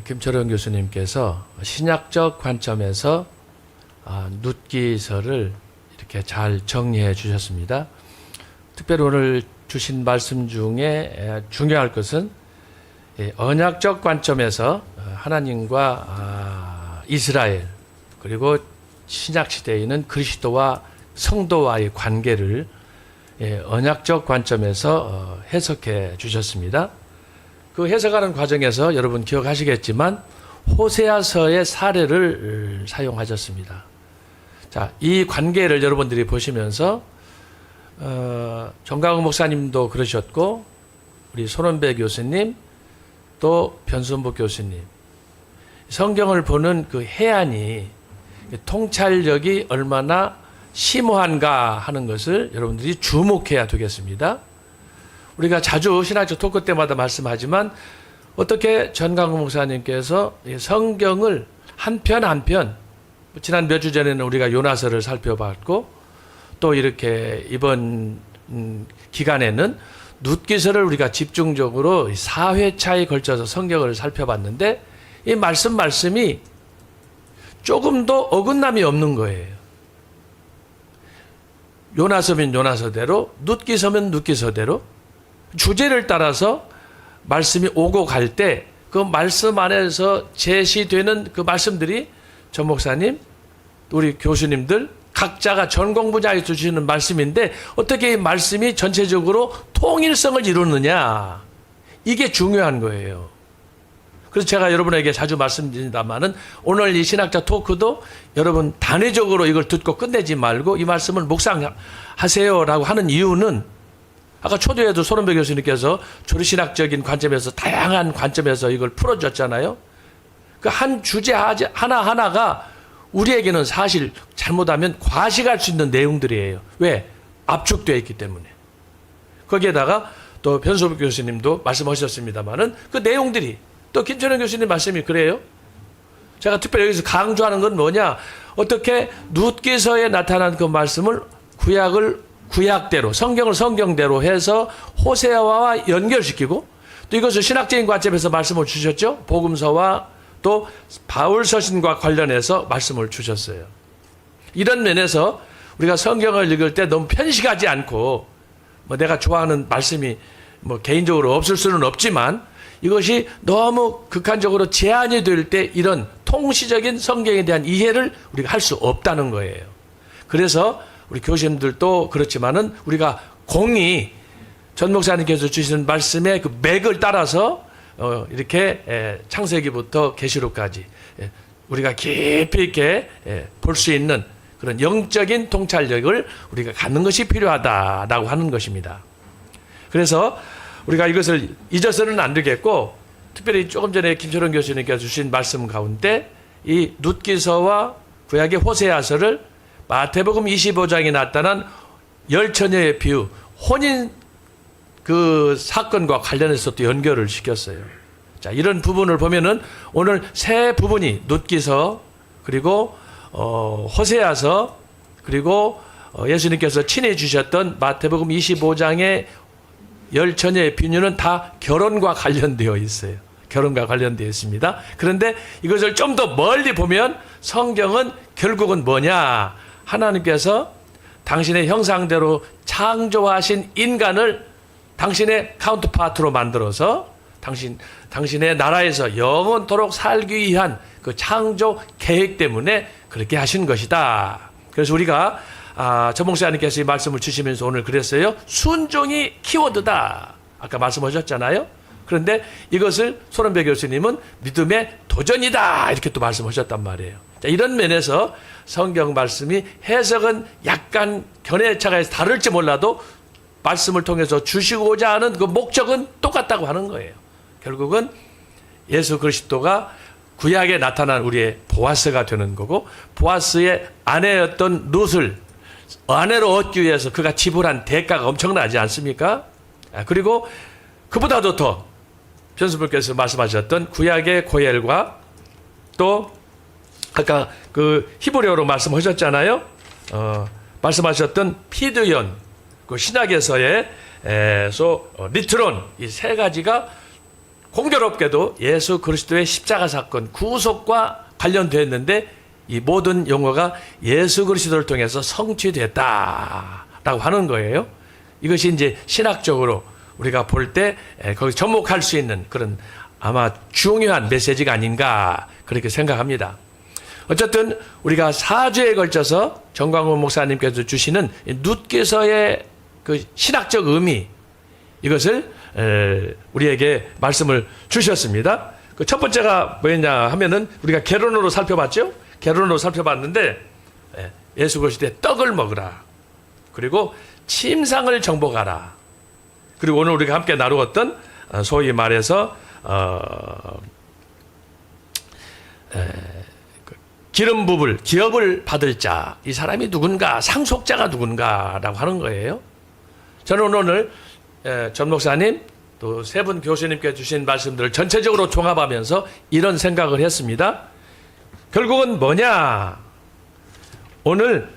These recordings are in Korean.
김철원 교수님께서 신약적 관점에서 룻기서를 이렇게 잘 정리해 주셨습니다. 특별히 오늘 주신 말씀 중에 중요할 것은 언약적 관점에서 하나님과 이스라엘 그리고 신약시대에는 그리스도와 성도와의 관계를 언약적 관점에서 해석해 주셨습니다. 그 해석하는 과정에서 여러분 기억하시겠지만 호세아서의 사례를 사용하셨습니다. 자, 이 관계를 여러분들이 보시면서 정강욱 목사님도 그러셨고 우리 손원배 교수님 또 변순복 교수님 성경을 보는 그 해안이 통찰력이 얼마나 심오한가 하는 것을 여러분들이 주목해야 되겠습니다. 우리가 자주 신학적 토크 때마다 말씀하지만 어떻게 전강욱 목사님께서 성경을 한 편 한 편 지난 몇 주 전에는 우리가 요나서를 살펴봤고 또 이렇게 이번 기간에는 룻기서를 우리가 집중적으로 4회차에 걸쳐서 성경을 살펴봤는데 이 말씀이 조금도 어긋남이 없는 거예요. 요나서면 요나서대로 룻기서면 룻기서대로 주제를 따라서 말씀이 오고 갈 때 그 말씀 안에서 제시되는 그 말씀들이 전 목사님, 우리 교수님들 각자가 전공 분야에 주시는 말씀인데 어떻게 이 말씀이 전체적으로 통일성을 이루느냐 이게 중요한 거예요. 그래서 제가 여러분에게 자주 말씀드립니다만은 오늘 이 신학자 토크도 여러분 단회적으로 이걸 듣고 끝내지 말고 이 말씀을 묵상하세요라고 하는 이유는 아까 초대에도 손원배 교수님께서 조리신학적인 관점에서 다양한 관점에서 이걸 풀어줬잖아요. 그 한 주제 하나하나가 우리에게는 사실 잘못하면 과식할 수 있는 내용들이에요. 왜? 압축되어 있기 때문에. 거기에다가 또 변소복 교수님도 말씀하셨습니다만은 그 내용들이 또 김철원 교수님 말씀이 그래요. 제가 특별히 여기서 강조하는 건 뭐냐? 어떻게 룻기서에 나타난 그 말씀을 구약대로 성경을 성경대로 해서 호세아와 연결시키고 또 이것을 신학적인 관점에서 말씀을 주셨죠. 복음서와 또 바울 서신과 관련해서 말씀을 주셨어요. 이런 면에서 우리가 성경을 읽을 때 너무 편식하지 않고 내가 좋아하는 말씀이 개인적으로 없을 수는 없지만 이것이 너무 극한적으로 제한이 될 때 이런 통시적인 성경에 대한 이해를 우리가 할 수 없다는 거예요. 그래서 우리 교수님들도 그렇지만은 우리가 공히 전 목사님께서 주시는 말씀의 그 맥을 따라서 이렇게 창세기부터 계시록까지 우리가 깊이 있게 볼 수 있는 그런 영적인 통찰력을 우리가 갖는 것이 필요하다라고 하는 것입니다. 그래서 우리가 이것을 잊어서는 안 되겠고 특별히 조금 전에 김철원 교수님께서 주신 말씀 가운데 이 룻기서와 구약의 호세아서를 마태복음 25장에 나타난 열 처녀의 비유 혼인 그 사건과 관련해서 또 연결을 시켰어요. 자, 이런 부분을 보면은 오늘 세 부분이 룻기서 그리고 호세아서 그리고 예수님께서 친히 주셨던 마태복음 25장의 열 처녀의 비유는 다 결혼과 관련되어 있어요. 결혼과 관련되어 있습니다. 그런데 이것을 좀 더 멀리 보면 성경은 결국은 뭐냐? 하나님께서 당신의 형상대로 창조하신 인간을 당신의 카운터파트로 만들어서 당신의 나라에서 영원토록 살기 위한 그 창조 계획 때문에 그렇게 하신 것이다. 그래서 우리가 전 목사님께서 이 말씀을 주시면서 오늘 그랬어요. 순종이 키워드다. 아까 말씀하셨잖아요. 그런데 이것을 손원배 교수님은 믿음의 도전이다. 이렇게 또 말씀하셨단 말이에요. 자, 이런 면에서 성경 말씀이 해석은 약간 견해차가 다를지 몰라도 말씀을 통해서 주시고자 하는 그 목적은 똑같다고 하는 거예요. 결국은 예수 그리스도가 구약에 나타난 우리의 보아스가 되는 거고 보아스의 아내였던 룻을 아내로 얻기 위해서 그가 지불한 대가가 엄청나지 않습니까? 그리고 그보다도 더 변수분께서 말씀하셨던 구약의 고엘과 또 아까 그 히브리어로 말씀하셨잖아요. 말씀하셨던 피드연, 그 신약에서의 리트론 이 세 가지가 공교롭게도 예수 그리스도의 십자가 사건 구속과 관련되어 있는데 이 모든 용어가 예수 그리스도를 통해서 성취됐다라고 하는 거예요. 이것이 이제 신학적으로 우리가 볼 때 거기 접목할 수 있는 그런 아마 중요한 메시지가 아닌가 그렇게 생각합니다. 어쨌든 우리가 4주에 걸쳐서 정광훈 목사님께서 주시는 룻기서의 그 신학적 의미 이것을 우리에게 말씀을 주셨습니다. 그 첫 번째가 뭐였냐 하면은 우리가 결론으로 살펴봤죠. 결론으로 살펴봤는데 예수 그리스도의 떡을 먹으라. 그리고 침상을 정복하라. 그리고 오늘 우리가 함께 나누었던 소위 말해서 기름 부을 기업을 받을 자, 이 사람이 누군가, 상속자가 누군가라고 하는 거예요. 저는 오늘 전 목사님 또 세 분 교수님께 주신 말씀들을 전체적으로 종합하면서 이런 생각을 했습니다. 결국은 뭐냐? 오늘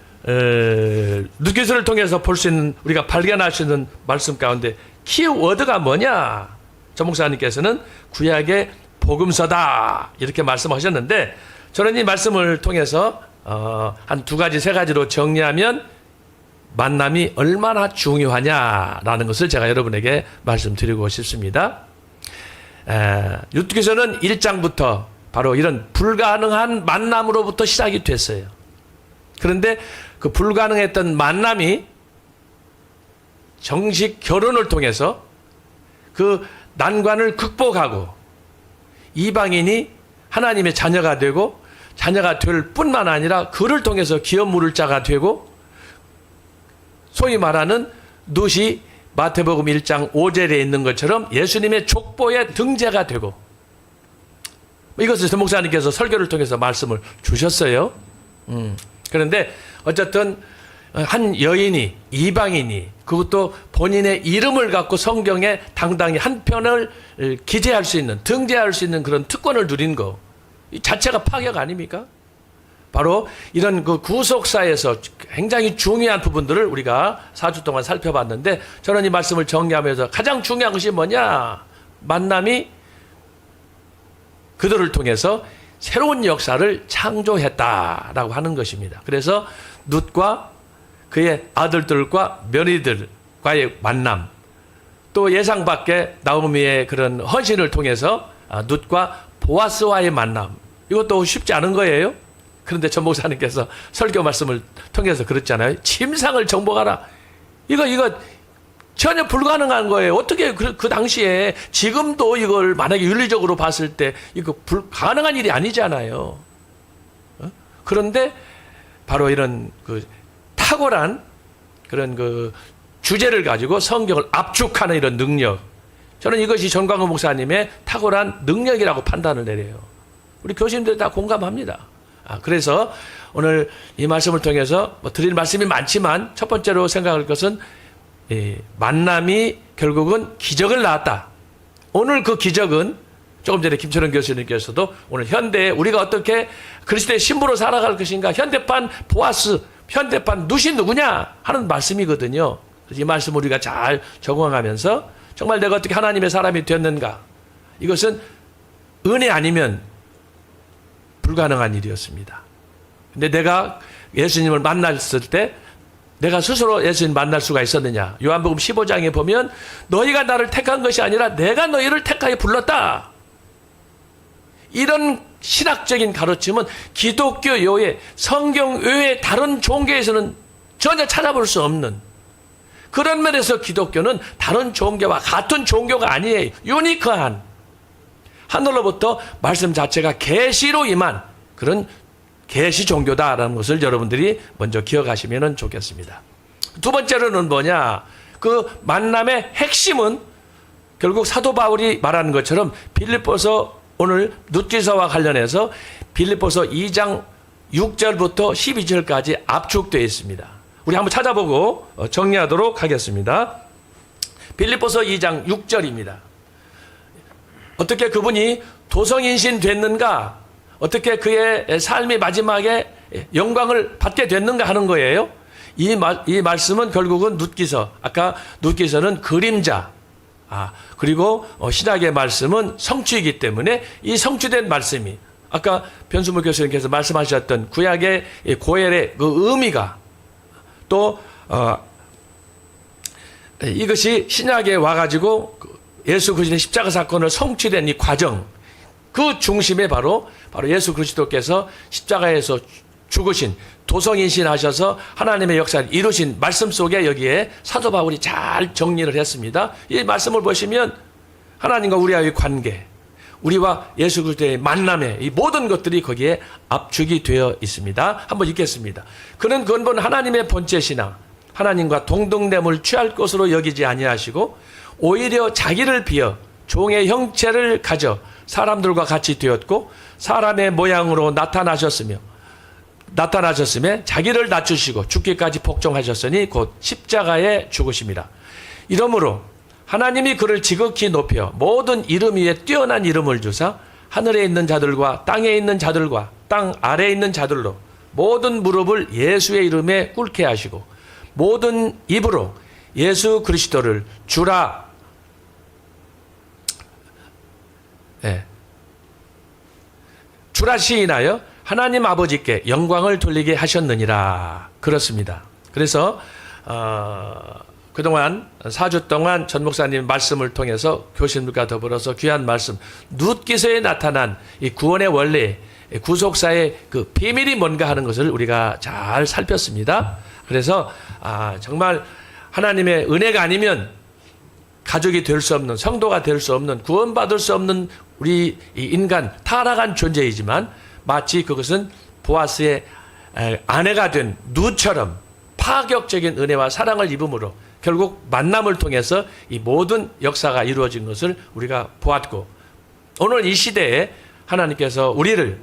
룻기서를 통해서 볼 수 있는, 우리가 발견할 수 있는 말씀 가운데 키워드가 뭐냐? 전 목사님께서는 구약의 복음서다 이렇게 말씀하셨는데, 저는 이 말씀을 통해서 한 두 가지, 세 가지로 정리하면 만남이 얼마나 중요하냐라는 것을 제가 여러분에게 말씀드리고 싶습니다. 룻기서는 1장부터 바로 이런 불가능한 만남으로부터 시작이 됐어요. 그런데 그 불가능했던 만남이 정식 결혼을 통해서 그 난관을 극복하고 이방인이 하나님의 자녀가 되고, 자녀가 될 뿐만 아니라 그를 통해서 기업 물을 자가 되고, 소위 말하는 룻이 마태복음 1장 5절에 있는 것처럼 예수님의 족보의 등재가 되고, 이것을 전 목사님께서 설교를 통해서 말씀을 주셨어요. 그런데 어쨌든 한 여인이, 이방인이, 그것도 본인의 이름을 갖고 성경에 당당히 한 편을 기재할 수 있는, 등재할 수 있는 그런 특권을 누린 거, 이 자체가 파격 아닙니까? 바로 이런 그 구속사에서 굉장히 중요한 부분들을 우리가 4주 동안 살펴봤는데, 저는 이 말씀을 정리하면서 가장 중요한 것이 뭐냐? 만남이 그들을 통해서 새로운 역사를 창조했다라고 하는 것입니다. 그래서 룻과 그의 아들들과 며느리들과의 만남, 또 예상 밖의 나오미의 그런 헌신을 통해서 룻과 보아스와의 만남, 이것도 쉽지 않은 거예요. 그런데 전 목사님께서 설교 말씀을 통해서 그랬잖아요. 침상을 정복하라. 이거 전혀 불가능한 거예요. 어떻게 그 당시에, 지금도 이걸 만약에 윤리적으로 봤을 때 이거 불가능한 일이 아니잖아요. 그런데 바로 이런 그 탁월한 그런 그 주제를 가지고 성경을 압축하는 이런 능력, 저는 이것이 전광훈 목사님의 탁월한 능력이라고 판단을 내려요. 우리 교수님들 다 공감합니다. 그래서 오늘 이 말씀을 통해서 드릴 말씀이 많지만 첫 번째로 생각할 것은 만남이 결국은 기적을 낳았다. 오늘 그 기적은 조금 전에 김철원 교수님께서도 오늘 현대에 우리가 어떻게 그리스도의 신부로 살아갈 것인가, 현대판 보아스, 현대판 룻이 누구냐 하는 말씀이거든요. 그래서 이 말씀을 우리가 잘 적응하면서 정말 내가 어떻게 하나님의 사람이 됐는가, 이것은 은혜 아니면 불가능한 일이었습니다. 근데 내가 예수님을 만났을 때 내가 스스로 예수님 만날 수가 있었느냐? 요한복음 15장에 보면 너희가 나를 택한 것이 아니라 내가 너희를 택하여 불렀다. 이런 신학적인 가르침은 기독교 외에, 성경 외에 다른 종교에서는 전혀 찾아볼 수 없는, 그런 면에서 기독교는 다른 종교와 같은 종교가 아니에요. 유니크한, 하늘로부터 말씀 자체가 계시로 임한 그런 계시 종교다라는 것을 여러분들이 먼저 기억하시면 좋겠습니다. 두 번째로는 뭐냐? 그 만남의 핵심은 결국 사도 바울이 말하는 것처럼 빌립보서, 오늘 룻기서와 관련해서 빌립보서 2장 6절부터 12절까지 압축되어 있습니다. 우리 한번 찾아보고 정리하도록 하겠습니다. 빌립보서 2장 6절입니다. 어떻게 그분이 도성인신 됐는가, 어떻게 그의 삶이 마지막에 영광을 받게 됐는가 하는 거예요. 이 말씀은 결국은 룻기서, 아까 룻기서는 그림자, 그리고 신약의 말씀은 성취이기 때문에 이 성취된 말씀이 아까 변수모 교수님께서 말씀하셨던 구약의 고엘의 그 의미가 또 이것이 신약에 와가지고 예수 그리스도의 십자가 사건을 성취된 이 과정, 그 중심에 바로 예수 그리스도께서 십자가에서 죽으신 도성인신하셔서 하나님의 역사를 이루신 말씀 속에 여기에 사도 바울이 잘 정리를 했습니다. 이 말씀을 보시면 하나님과 우리와의 관계, 우리와 예수 그리스도의 만남의 이 모든 것들이 거기에 압축이 되어 있습니다. 한번 읽겠습니다. 그는 근본 하나님의 본체 신앙, 하나님과 동등됨을 취할 것으로 여기지 아니하시고 오히려 자기를 비어 종의 형체를 가져 사람들과 같이 되었고 사람의 모양으로 나타나셨으며 자기를 낮추시고 죽기까지 복종하셨으니 곧 십자가에 죽으심이라. 이러므로 하나님이 그를 지극히 높여 모든 이름 위에 뛰어난 이름을 주사 하늘에 있는 자들과 땅에 있는 자들과 땅 아래에 있는 자들로 모든 무릎을 예수의 이름에 꿇게 하시고 모든 입으로 예수 그리스도를 주라 시인하여 하나님 아버지께 영광을 돌리게 하셨느니라. 그렇습니다. 그래서 그동안 4주 동안 전 목사님 말씀을 통해서 교수님들과 더불어서 귀한 말씀, 룻기서에 나타난 이 구원의 원리, 구속사의 그 비밀이 뭔가 하는 것을 우리가 잘 살폈습니다. 그래서 정말 하나님의 은혜가 아니면 가족이 될 수 없는, 성도가 될 수 없는, 구원받을 수 없는 우리 인간, 타락한 존재이지만 마치 그것은 보아스의 아내가 된 룻처럼 파격적인 은혜와 사랑을 입음으로 결국 만남을 통해서 이 모든 역사가 이루어진 것을 우리가 보았고, 오늘 이 시대에 하나님께서 우리를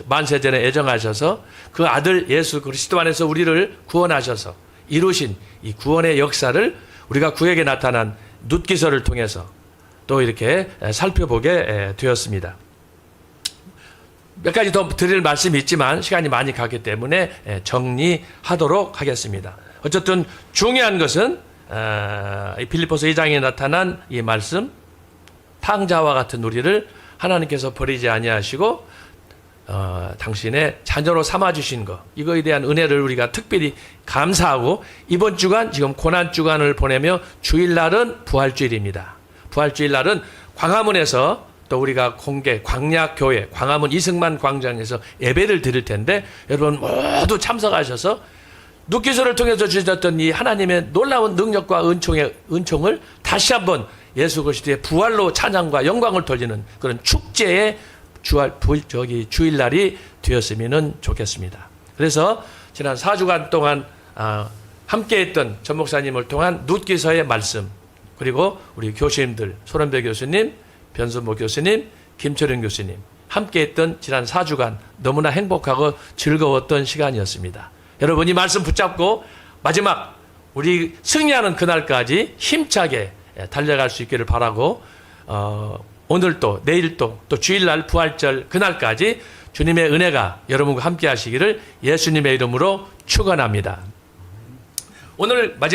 만세전에 애정하셔서 그 아들 예수 그리스도 안에서 우리를 구원하셔서 이루신 이 구원의 역사를 우리가 구약에 나타난 룻기서를 통해서 또 이렇게 살펴보게 되었습니다. 몇 가지 더 드릴 말씀이 있지만 시간이 많이 가기 때문에 정리하도록 하겠습니다. 어쨌든 중요한 것은 빌립보서 2장에 나타난 이 말씀, 탕자와 같은 우리를 하나님께서 버리지 아니하시고 당신의 자녀로 삼아주신 것, 이거에 대한 은혜를 우리가 특별히 감사하고, 이번 주간 지금 고난 주간을 보내며 주일날은 부활주일입니다. 부활주일날은 광화문에서 또 우리가 공개 광약교회 광화문 이승만 광장에서 예배를 드릴 텐데 여러분 모두 참석하셔서 룻기서를 통해서 주셨던 이 하나님의 놀라운 능력과 은총을 다시 한번 예수 그리스도의 부활로 찬양과 영광을 돌리는 그런 축제의 주일날이 되었으면 좋겠습니다. 그래서 지난 4주간 동안 함께했던 전 목사님을 통한 룻기서의 말씀, 그리고 우리 교수님들 손원배 교수님, 변순모 교수님, 김철영 교수님 함께했던 지난 4주간 너무나 행복하고 즐거웠던 시간이었습니다. 여러분 이 말씀 붙잡고 마지막 우리 승리하는 그날까지 힘차게 달려갈 수 있기를 바라고, 오늘 또 내일 또 주일날 부활절 그날까지 주님의 은혜가 여러분과 함께 하시기를 예수님의 이름으로 축원합니다. 오늘 마지막